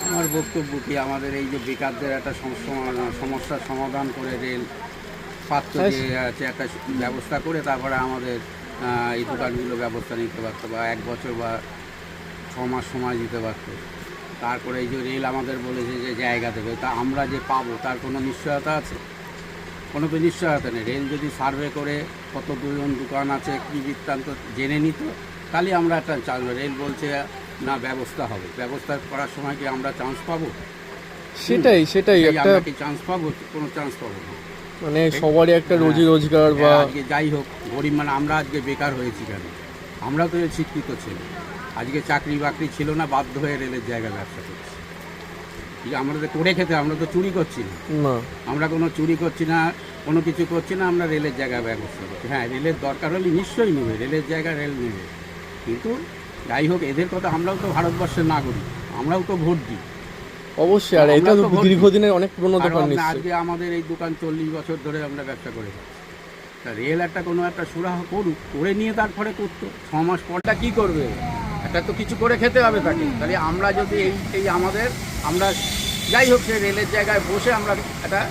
আমার বক্তব্য কি, আমাদের এই যে বেকারদের একটা সমস্যার সমাধান করে রেল পাত্র যে আছে একটা ব্যবস্থা করে তারপরে আমাদের এই দোকানগুলো ব্যবস্থা নিতে পারতো, বা 1 বছর বা 6 মাস সময় দিতে পারতো। তারপরে এই যে রেল আমাদের বলেছে যে জায়গা দেবে, তা আমরা যে পাবো তার কোনো নিশ্চয়তা আছে? কোনো তো নিশ্চয়তা নেই। রেল যদি সার্ভে করে কত দোকান আছে কী বৃত্তান্ত জেনে নিত, তাহলে আমরা একটা চান্স। রেল বলছে না ব্যবস্থা হবে, ব্যবস্থা করার সময় কি আমরা চান্স পাবো? সেটাই একটা আমরা কি চান্স পাবো? কোনো চান্স পাবো না। মানে সবারই একটা রুজি রোজগার বা আজকে যাই হোক গরিব, মানে আমরা আজকে বেকার হয়েছি কেন? আমরা তো শিক্ষিত ছেলে, আজকে চাকরি বাকরি ছিল না, বাধ্য হয়ে রেলের জায়গায় ব্যবসা করছি। আমরা তো করে খেতে, আমরা তো চুরি করছি না, আমরা কোনো চুরি করছি না, কোনো কিছু করছি না, আমরা রেলের জায়গায় ব্যবস্থা করছি। হ্যাঁ, রেলের দরকার হলে নিশ্চয়ই নেবে, রেলের জায়গায় রেল নেবে, কিন্তু যাই হোক এদের কথা, আমরাও তো ভারতবর্ষের নাগরিক, আমরাও তো ভোট দিই অবশ্যই। আর এটা তো দীর্ঘদিনের অনেক পুরনো দোকান। আজকে আমাদের এই দোকান 40 বছর ধরে আমরা ব্যবসা করে যাচ্ছি। তা রেল একটা কোনো একটা সুরাহা করুক, করে নিয়ে তারপরে করতো। 6 মাস পরটা কী করবে? একটা তো কিছু করে খেতে হবে তাকে। তাহলে আমরা যদি এই আমাদের আমরা যাই হোক সে রেলের জায়গায় বসে আমরা একটা